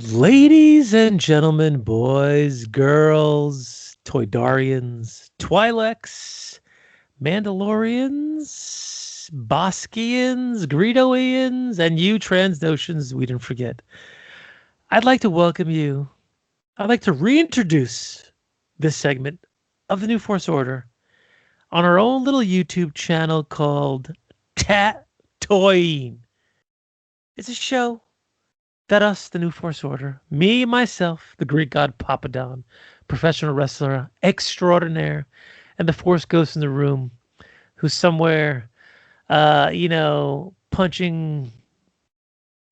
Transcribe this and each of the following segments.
Ladies and gentlemen, boys, girls, Toydarians, Twi'leks, Mandalorians, Boskians, Greedoians, and you Transdoshans we didn't forget. I'd like to welcome you. I'd like to reintroduce this segment of the New Force Order on our own little YouTube channel called TaTOYine. It's a show that us, the New Force Order, me, myself, the Greek god Papadon, professional wrestler extraordinaire, and the Force ghost in the room, who's somewhere, punching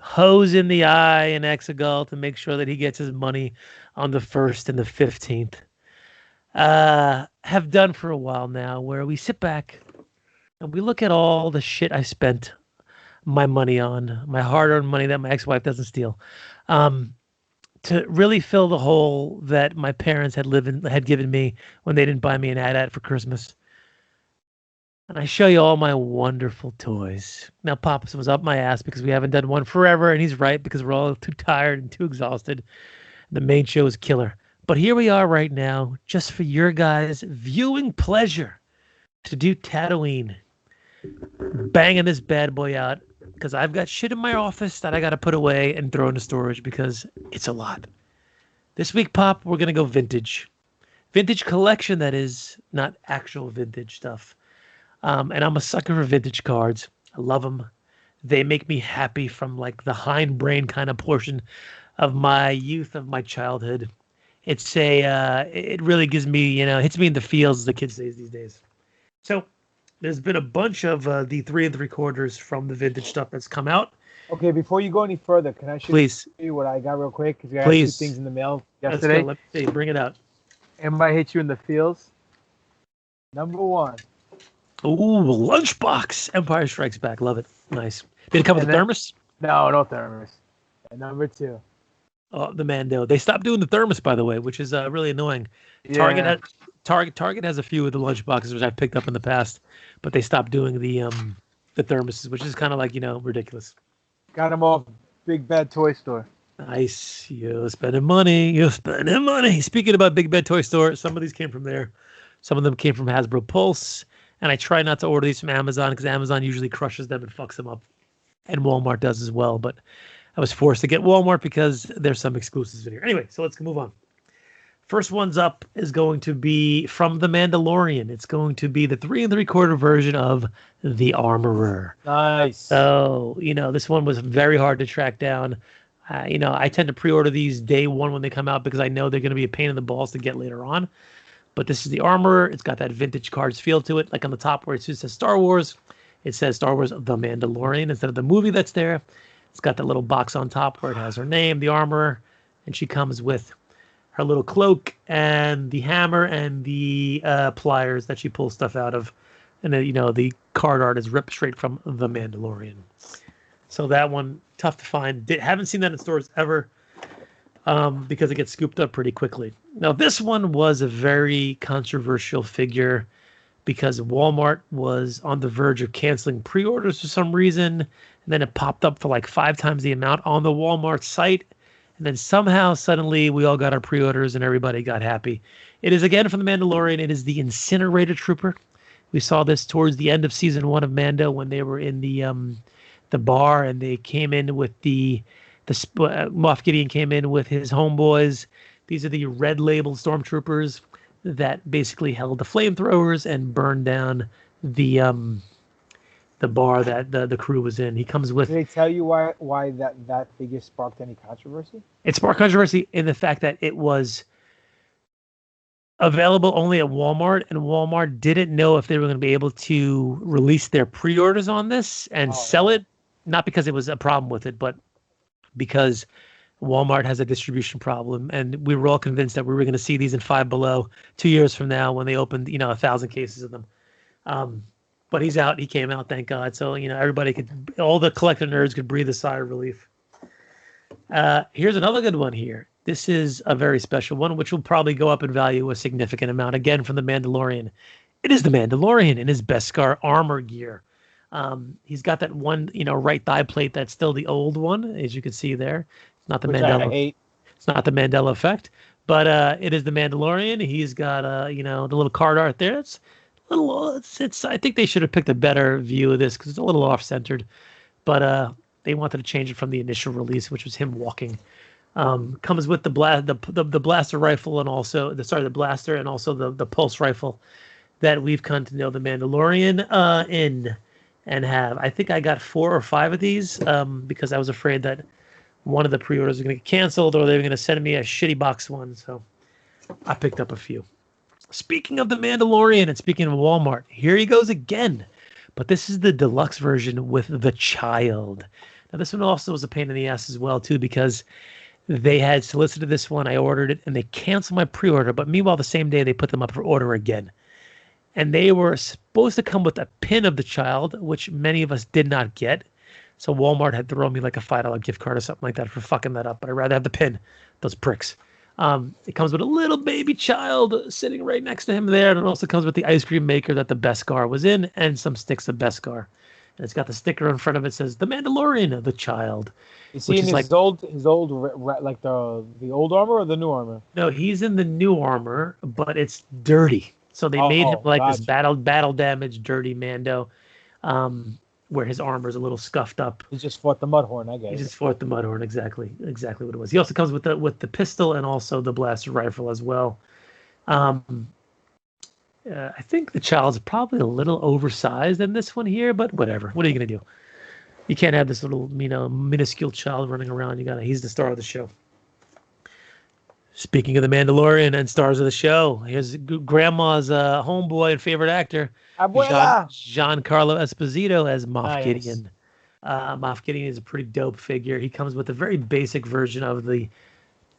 hose in the eye in Exegol to make sure that he gets his money on the 1st and the 15th, have done for a while now, where we sit back and we look at all the shit I spent my money on, my hard-earned money that my ex-wife doesn't steal, to really fill the hole that my parents had given me when they didn't buy me an AT-AT for Christmas. And I show you all my wonderful toys. Now, Pops was up my ass because we haven't done one forever, and he's right because we're all too tired and too exhausted. The main show is killer. But here we are right now, just for your guys' viewing pleasure, to do TaTOYine. Banging this bad boy out because I've got shit in my office that I got to put away and throw into storage because it's a lot. This week, Pop, we're going to go vintage. Vintage collection, that is, not actual vintage stuff. And I'm a sucker for vintage cards. I love them. They make me happy from like the hindbrain kind of portion of my youth, of my childhood. It really gives me, hits me in the feels, as the kids say these days. So there's been a bunch of the 3 3/4 from the vintage stuff that's come out. Okay, before you go any further, can I show you what I got real quick? Because I got 2 things in the mail yesterday. Let me see. Bring it out. Everybody hit you in the feels. Number 1. Ooh, lunchbox. Empire Strikes Back. Love it. Nice. Did it come with a thermos? No thermos. And number 2. Oh, the Mando. They stopped doing the thermos, by the way, which is really annoying. Yeah. Target has a few of the lunchboxes which I've picked up in the past, but they stopped doing the thermoses, which is kind of like, ridiculous. Got them off Big Bad Toy Store. Nice. You're spending money. Speaking about Big Bad Toy Store, some of these came from there. Some of them came from Hasbro Pulse, and I try not to order these from Amazon because Amazon usually crushes them and fucks them up, and Walmart does as well, but I was forced to get Walmart because there's some exclusives in here. Anyway, so let's move on. First one's up is going to be from The Mandalorian. It's going to be the 3 3/4 version of The Armorer. Nice. So, this one was very hard to track down. I tend to pre-order these day one when they come out because I know they're going to be a pain in the balls to get later on. But this is The Armorer. It's got that vintage cards feel to it. Like on the top where it says Star Wars, it says Star Wars The Mandalorian instead of the movie that's there. It's got that little box on top where it has her name, The Armorer, and she comes with her little cloak and the hammer and the pliers that she pulls stuff out of. And then, the card art is ripped straight from The Mandalorian. So that one, tough to find. Haven't seen that in stores ever because it gets scooped up pretty quickly. Now, this one was a very controversial figure because Walmart was on the verge of canceling pre-orders for some reason. And then it popped up for like 5 times the amount on the Walmart site. And then somehow, suddenly, we all got our pre-orders and everybody got happy. It is, again, from The Mandalorian. It is the Incinerator Trooper. We saw this towards the end of season 1 of Mando when they were in the bar and they came in with Moff Gideon came in with his homeboys. These are the red labeled stormtroopers that basically held the flamethrowers and burned down the bar that the crew was in. He comes with. Did they tell you why that figure sparked any controversy? It sparked controversy in the fact that it was available only at Walmart, and Walmart didn't know if they were going to be able to release their pre-orders on this and sell it. Not because it was a problem with it, but because Walmart has a distribution problem, and we were all convinced that we were going to see these in Five Below 2 years from now when they opened, 1,000 cases of them. But he's out. He came out, thank God. So, all the collector nerds could breathe a sigh of relief. Here's another good one here. This is a very special one, which will probably go up in value a significant amount. Again, from The Mandalorian. It is The Mandalorian in his Beskar armor gear. He's got that one, right thigh plate that's still the old one, as you can see there. Not the Which I Mandela. hate. It's not the Mandela effect, but it is the Mandalorian. He's got the little card art there. It's a little. It's. I think they should have picked a better view of this because it's a little off-centered, but they wanted to change it from the initial release, which was him walking. Comes with the blaster rifle and also the blaster and also the pulse rifle that we've come to know the Mandalorian in and have. I think I got 4 or 5 of these because I was afraid that one of the pre-orders was going to get canceled or they were going to send me a shitty box one. So I picked up a few. Speaking of the Mandalorian and speaking of Walmart, here he goes again. But this is the deluxe version with the child. Now this one also was a pain in the ass as well too because they had solicited this one. I ordered it and they canceled my pre-order. But meanwhile, the same day they put them up for order again. And they were supposed to come with a pin of the child, which many of us did not get. So Walmart had thrown me like a $5 gift card or something like that for fucking that up. But I'd rather have the pin. Those pricks. It comes with a little baby child sitting right next to him there. And it also comes with the ice cream maker that the Beskar was in and some sticks of Beskar. And it's got the sticker in front of it that says, The Mandalorian, the child. Is he in his old like the old armor or the new armor? No, he's in the new armor, but it's dirty. So they made him like this battle damaged, dirty Mando. Where his armor is a little scuffed up. He just fought the Mudhorn, I guess. He just fought the Mudhorn, exactly what it was. He also comes with the pistol and also the blaster rifle as well. I think the child's probably a little oversized in this one here, but whatever. What are you gonna do? You can't have this little, minuscule child running around. He's the star of the show. Speaking of the Mandalorian and stars of the show, here's Grandma's homeboy and favorite actor, Giancarlo Esposito as Moff Gideon. Moff Gideon is a pretty dope figure. He comes with a very basic version of the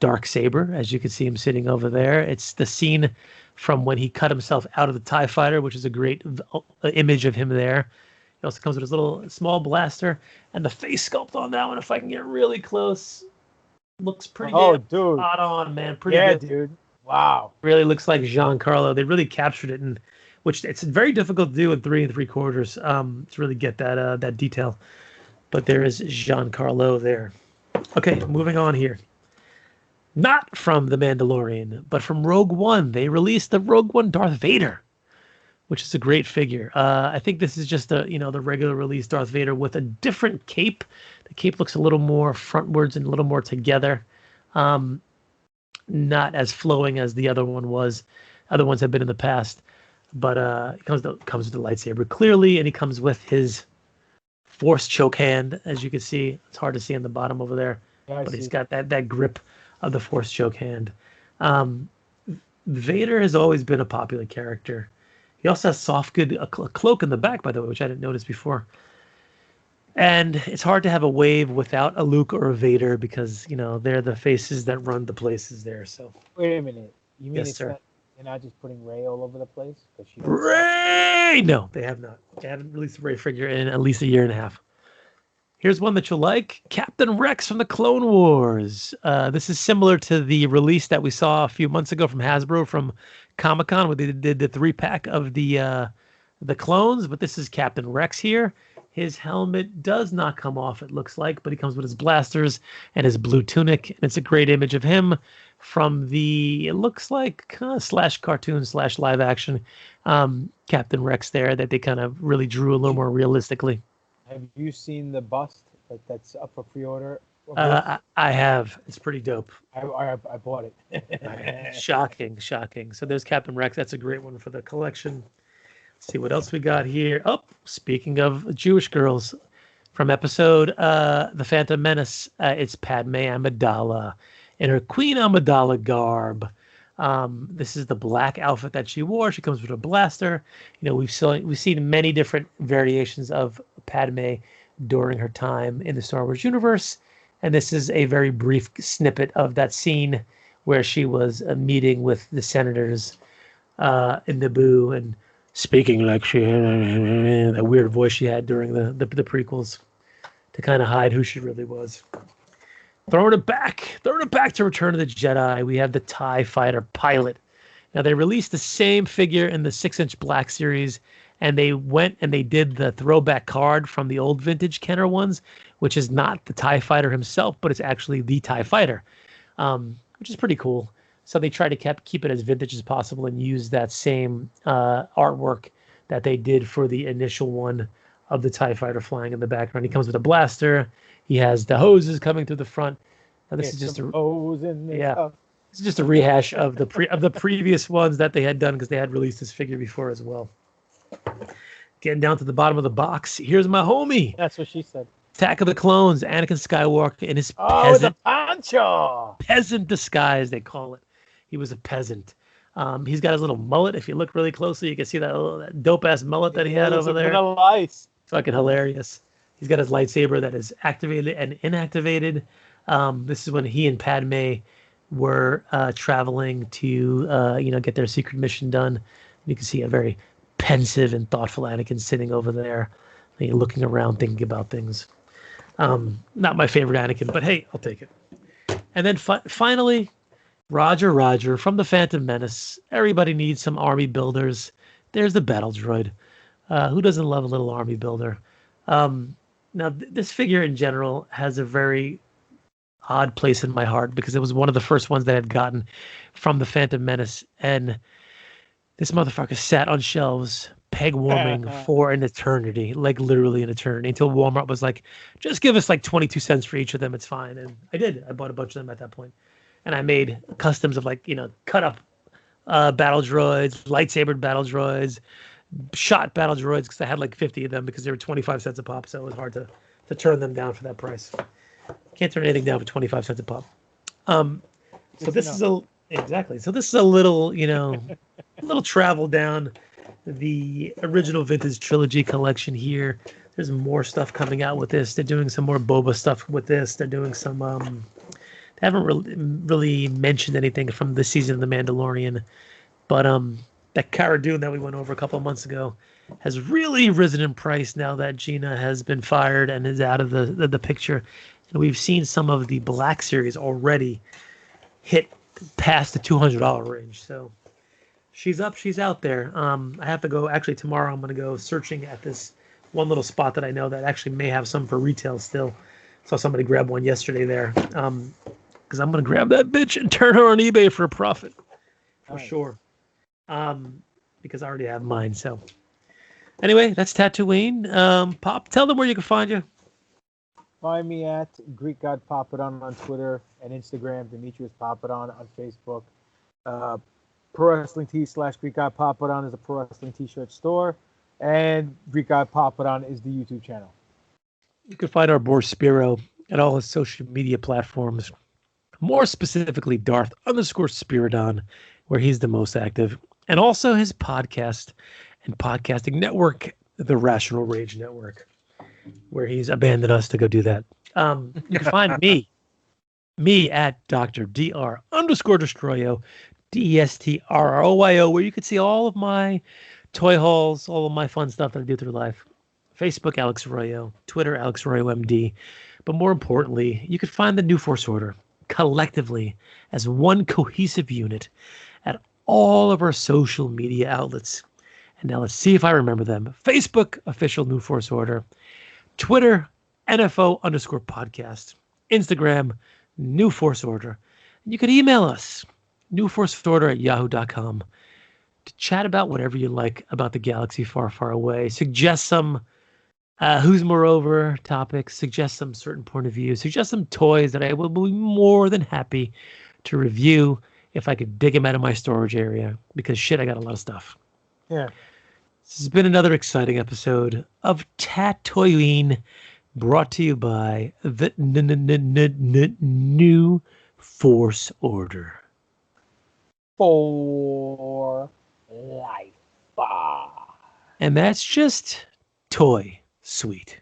Darksaber, as you can see him sitting over there. It's the scene from when he cut himself out of the TIE Fighter, which is a great image of him there. He also comes with his little small blaster, and the face sculpt on that one, if I can get really close, looks pretty dude. Spot on, man. Pretty good. Dude. Wow. Really looks like Giancarlo. They really captured it, which it's very difficult to do in 3 3/4 to really get that detail. But there is Giancarlo there. Okay, moving on here. Not from The Mandalorian, but from Rogue One. They released the Rogue One Darth Vader, which is a great figure. I think this is just the regular release Darth Vader with a different cape. The cape looks a little more frontwards and a little more together. Not as flowing as the other one was. Other ones have been in the past. But he comes with the lightsaber clearly, and he comes with his Force choke hand, as you can see. It's hard to see on the bottom over there. Yeah, but he's got that grip of the Force choke hand. Vader has always been a popular character. He also has a cloak in the back, by the way, which I didn't notice before. And it's hard to have a wave without a Luke or a Vader because, they're the faces that run the places there. So wait a minute. You mean yes, sir. They're not just putting Rey all over the place? Rey! No, they have not. They haven't released a Rey figure in at least a year and a half. Here's one that you'll like. Captain Rex from the Clone Wars. This is similar to the release that we saw a few months ago from Hasbro from Comic-Con where they did the 3-pack of the clones, but this is Captain Rex here. His helmet does not come off, it looks like, but he comes with his blasters and his blue tunic, and it's a great image of him from it looks like slash cartoon slash live action Captain Rex there that they kind of really drew a little more realistically. Have you seen the bust that's up for pre-order? I have. It's pretty dope. I bought it. Shocking. So there's Captain Rex. That's a great one for the collection. Let's see what else we got here. Oh, speaking of Jewish girls, from episode The Phantom Menace, it's Padme Amidala in her Queen Amidala garb. This is the black outfit that she wore. She comes with a blaster. We've seen many different variations of Padme during her time in the Star Wars universe, and this is a very brief snippet of that scene where she was meeting with the senators in Naboo and speaking like she had that weird voice she had during the prequels to kind of hide who she really was. Throwing it back to Return of the Jedi, we have the TIE Fighter pilot. Now, they released the same figure in the 6-inch Black Series and they went and they did the throwback card from the old vintage Kenner ones, which is not the TIE Fighter himself, but it's actually the TIE Fighter, which is pretty cool. So they tried to keep it as vintage as possible and use that same artwork that they did for the initial one of the TIE Fighter flying in the background. He comes with a blaster. He has the hoses coming through the front. Now this is just a hose in this yeah. This is just a rehash of the previous ones that they had done because they had released this figure before as well. Getting down to the bottom of the box. Here's my homie. That's what she said. Attack of the Clones, Anakin Skywalker in his peasant disguise, they call it. He was a peasant. He's got his little mullet. If you look really closely, you can see that dope-ass mullet that he had over there. Nice. Fucking hilarious. He's got his lightsaber that is activated and inactivated. This is when he and Padme were traveling to, get their secret mission done. You can see a very pensive and thoughtful Anakin sitting over there, looking around, thinking about things. Not my favorite Anakin, but hey, I'll take it. And then finally, Roger from the Phantom Menace. Everybody needs some army builders. There's the battle droid. Who doesn't love a little army builder? Now, this figure in general has a very odd place in my heart because it was one of the first ones that I had gotten from the Phantom Menace. And this motherfucker sat on shelves, peg warming for an eternity, like literally an eternity, until Walmart was like, just give us like 22 cents for each of them. It's fine. And I did. I bought a bunch of them at that point. And I made customs of cut up battle droids, lightsabered battle droids, shot battle droids, because I had like 50 of them because they were 25 cents a pop. So it was hard to turn them down for that price. Can't turn anything down for 25 cents a pop. So this is a little, little travel down the original vintage trilogy collection here. There's more stuff coming out with this. They're doing some more Boba stuff with this. They're doing some, they haven't really mentioned anything from the season of The Mandalorian, but that Cara Dune that we went over a couple of months ago has really risen in price now that Gina has been fired and is out of the picture. And we've seen some of the Black Series already hit past the $200 range. So she's up, she's out there. I have to go, actually tomorrow I'm going to go searching at this one little spot that I know that actually may have some for retail still. Saw somebody grab one yesterday there. Because I'm going to grab that bitch and turn her on eBay for a profit. For sure. Because I already have mine. So anyway, that's TaTOYine. Pop, tell them where you can find you. Find me at Greek God Papadon on Twitter and Instagram, Demetrius Papadon on Facebook. Pro Wrestling Tee/Greek God Papadon is a pro wrestling t-shirt store, and Greek God Papadon is the YouTube channel. You can find our boy Spiro at all his social media platforms, more specifically Darth_Spiridon, where he's the most active, and also his podcast and podcasting network, the Rational Rage Network, where he's abandoned us to go do that. You can find me at Dr. Dr_Destroyo, DESTRROYO, where you can see all of my toy hauls, all of my fun stuff that I do through life. Facebook, Alex Arroyo, Twitter, Alex Arroyo MD. But more importantly, you can find the New Force Order collectively as one cohesive unit at all of our social media outlets. And now let's see if I remember them. Facebook, Official New Force Order. Twitter, NFO_podcast. Instagram, New Force Order. And you can email us, newforceorder@yahoo.com, to chat about whatever you like about the galaxy far, far away. Suggest some Who's Moreover topics. Suggest some certain point of view. Suggest some toys that I will be more than happy to review if I could dig them out of my storage area. Because shit, I got a lot of stuff. Yeah. This has been another exciting episode of TaTOYine, brought to you by the New Force Order. For life. And that's just toy sweet.